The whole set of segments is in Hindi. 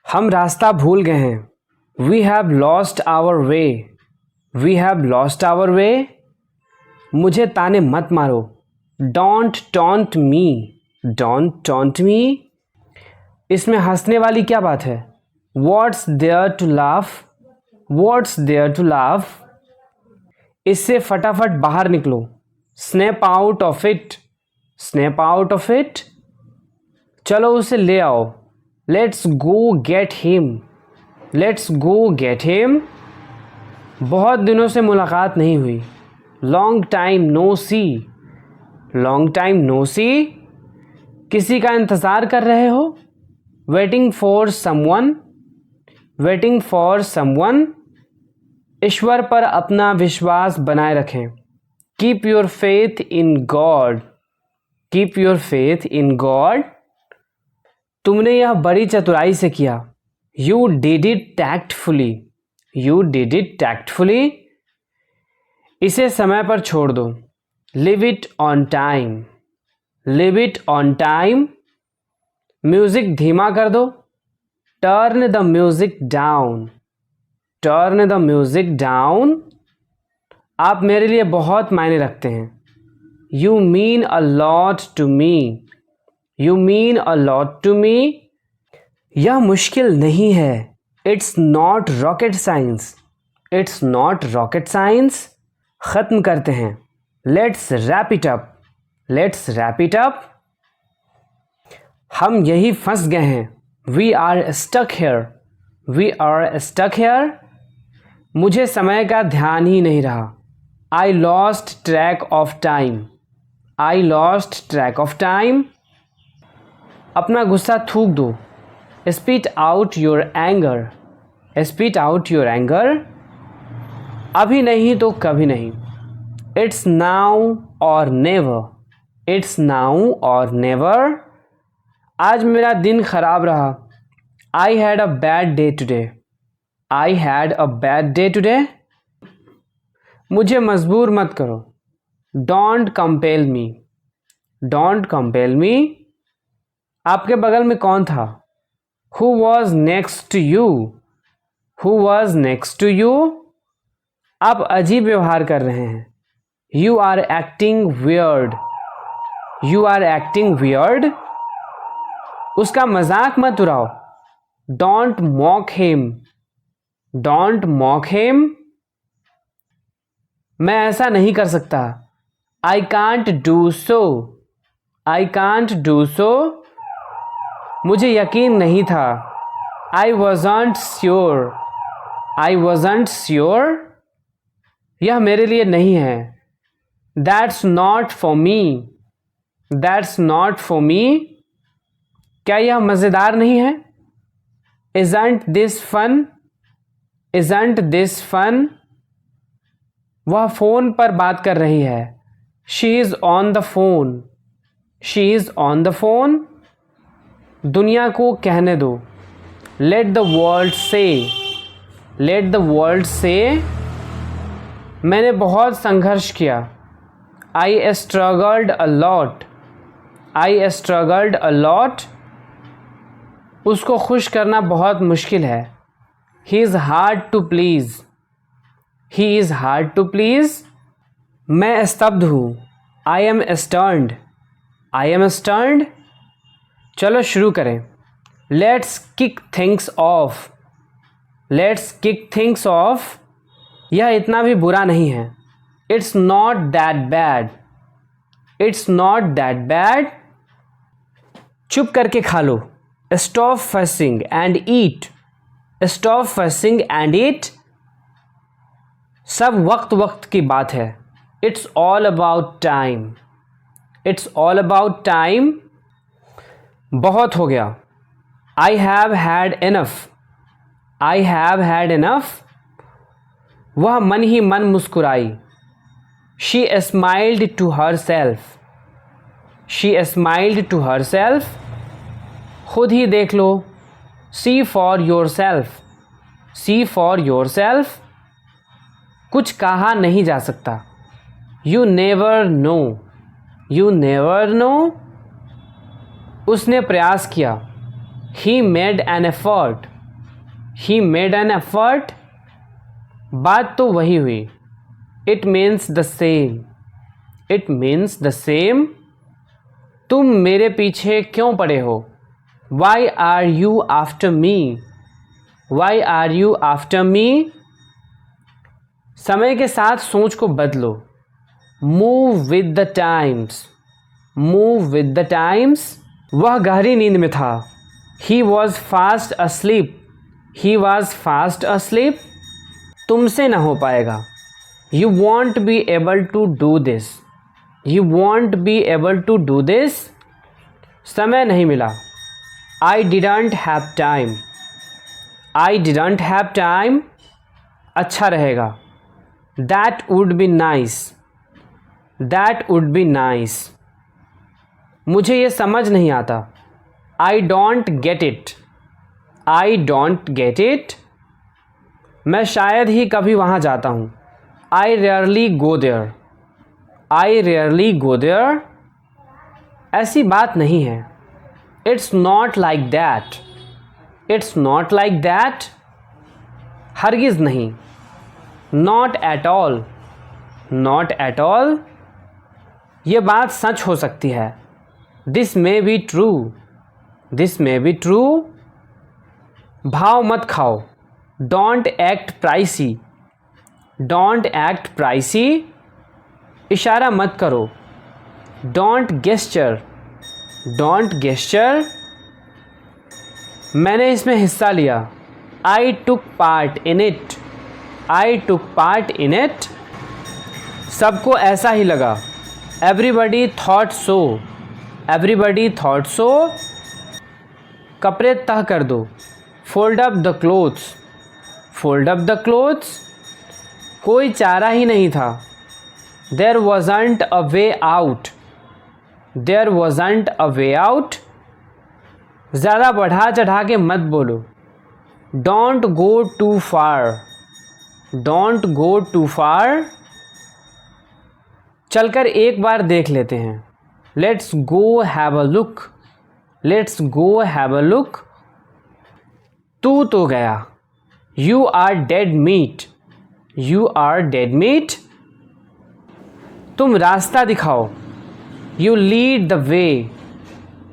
हम रास्ता भूल गए हैं। We have lost our way. We have lost our way. मुझे ताने मत मारो। Don't taunt me. Don't taunt me. इसमें हंसने वाली क्या बात है? What's there to laugh. What's there to laugh. इससे फटाफट बाहर निकलो। Snap out of it. Snap out of it. चलो उसे ले आओ। Let's go get him. Let's go get him. बहुत दिनों से मुलाकात नहीं हुई। Long time no see. Long time no see. किसी का इंतज़ार कर रहे हो? Waiting for someone. Waiting for someone. ईश्वर पर अपना विश्वास बनाए रखें। Keep your faith in God. Keep your faith in God. तुमने यह बड़ी चतुराई से किया। You did it tactfully. You did it tactfully. इसे समय पर छोड़ दो। Leave it on time. Leave it on time. Music धीमा कर दो। Turn the music down. Turn the music down. आप मेरे लिए बहुत मायने रखते हैं। You mean a lot to me. You mean a lot to me. यह मुश्किल नहीं है। It's not rocket science. It's not rocket science. ख़त्म करते हैं। Let's wrap it up. Let's wrap it up. हम यही फंस गए हैं। We are stuck here. We are stuck here. मुझे समय का ध्यान ही नहीं रहा। I lost track of time. I lost track of time. अपना गुस्सा थूक दो। Spit out your anger. Spit out your anger. अभी नहीं तो कभी नहीं। It's now or never. It's now or never. आज मेरा दिन खराब रहा। I had a bad day today. I had a bad day today. मुझे मजबूर मत करो। Don't compel me. Don't compel me. आपके बगल में कौन था? Who was next to you. Who was next to you. आप अजीब व्यवहार कर रहे हैं। You are acting weird. You are acting weird. उसका मजाक मत उड़ाओ। Don't mock him. Don't mock him. मैं ऐसा नहीं कर सकता। I can't do so. I can't do so. मुझे यकीन नहीं था। I wasn't sure. I wasn't sure. यह मेरे लिए नहीं है। That's not for me. That's not for me. क्या यह मज़ेदार नहीं है? Isn't this fun. Isn't this fun. वह फ़ोन पर बात कर रही है। She is on the phone. She is on the phone. दुनिया को कहने दो। Let the world say. Let the world say. मैंने बहुत संघर्ष किया। I struggled a lot. I struggled a lot. उसको खुश करना बहुत मुश्किल है। He is hard to please. He is hard to please. मैं स्तब्ध हूँ। I am stunned. I am stunned. चलो शुरू करें। Let's kick things off. Let's kick things off. यह इतना भी बुरा नहीं है। It's not that bad. It's not that bad. चुप करके खा लो। Stop fussing and eat. Stop fussing and eat. सब वक्त वक्त की बात है। It's all about time. It's all about time. बहुत हो गया। I have had enough. I have had enough. वह मन ही मन मुस्कुराई। She smiled to her self. She smiled to herself. खुद ही देख लो। See for yourself. See for yourself. कुछ कहा नहीं जा सकता। You never know. You never know. उसने प्रयास किया। He made an effort. He made an effort, बात तो वही हुई. It means the same. It means the same. तुम मेरे पीछे क्यों पड़े हो? Why are you after me? Why are you after me? समय के साथ सोच को बदलो. Move with the times. Move with the times. वह गहरी नींद में था. He was fast asleep. He was fast asleep. तुमसे ना हो पाएगा. You won't be able to do this. You won't be able to do this. समय नहीं मिला. I didn't have time. I didn't have time. अच्छा रहेगा. That would be nice. That would be nice. मुझे ये समझ नहीं आता. आई don't get it. I don't get it. मैं शायद ही कभी वहाँ जाता हूँ. I rarely go there. I rarely go there. ऐसी बात नहीं है. It's not like that. It's not like that. हरगिज़ नहीं. Not at all. Not at all. ये बात सच हो सकती है. This may be true. This may be true. भाव मत खाओ. Don't act pricey. Don't act pricey. इशारा मत करो. Don't gesture. Don't gesture. मैंने इसमें हिस्सा लिया. I took part in it. I took part in it. सबको ऐसा ही लगा. Everybody thought so. Everybody thought so. कपड़े तह कर दो. Fold up the clothes. Fold up the clothes. कोई चारा ही नहीं था. There wasn't a way out. There wasn't a way out. ज़्यादा बढ़ा चढ़ा के मत बोलो. Don't go too far. Don't go too far. चलकर एक बार देख लेते हैं. Let's go have a look. Let's go have a look. तू तो गया. You are dead meat. You are dead meat. तुम रास्ता दिखाओ. You lead the way.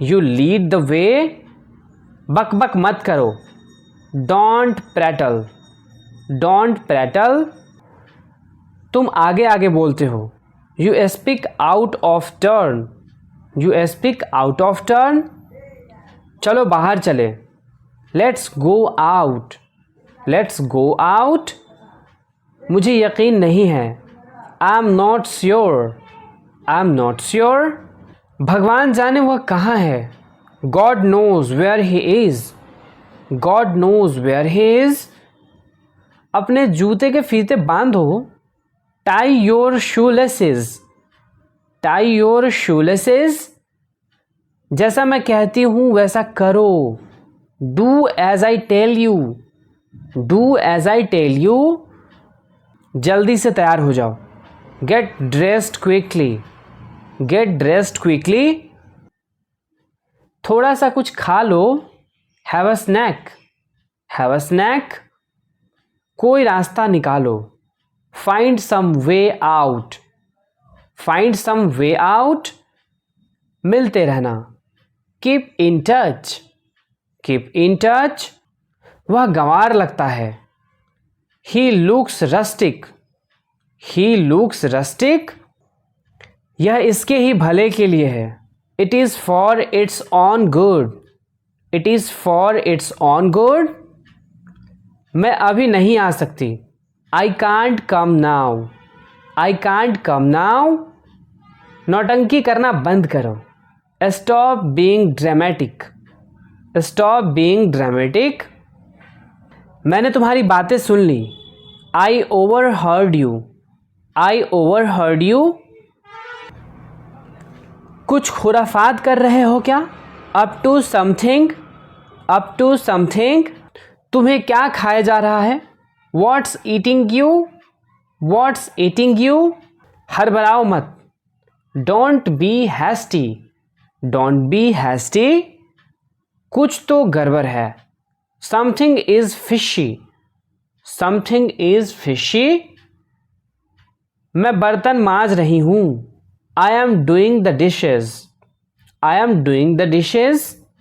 You lead the way. बक बक मत करो. Don't prattle. Don't prattle. तुम आगे आगे बोलते हो. You speak out of turn. You speak out of turn. चलो बाहर चले. Let's go out. Let's go out. मुझे यकीन नहीं है. I am not sure. I am not sure. भगवान जाने वह कहाँ है. God knows where he is. God knows where he is. अपने जूते के फीते बांधो. Tie your shoelaces. Tie your shoelaces. जैसा मैं कहती हूँ वैसा करो. Do as I tell you. Do as I tell you. जल्दी से तैयार हो जाओ. Get dressed quickly. Get dressed quickly. थोड़ा सा कुछ खा लो. Have a snack. Have a snack. कोई रास्ता निकालो. Find some way out. Find some way out. मिलते रहना. Keep in touch. Keep in touch. वह गंवार लगता है. He looks rustic. He looks rustic. यह इसके ही भले के लिए है. It is for its own good. It is for its own good. मैं अभी नहीं आ सकती. I can't come now. I can't come now. नौटंकी करना बंद करो. Stop being dramatic. Stop being dramatic. मैंने तुम्हारी बातें सुन ली. I overheard you. I overheard you. कुछ खुराफात कर रहे हो क्या? Up to something. Up to something. तुम्हें क्या खाया जा रहा है? What's eating you. What's eating you. हड़बड़ाओ मत. Don't be hasty. Don't be hasty. कुछ तो गड़बड़ है. Something is fishy, something is fishy. मैं बर्तन मांज रही हूं, I am doing the dishes, I am doing the dishes.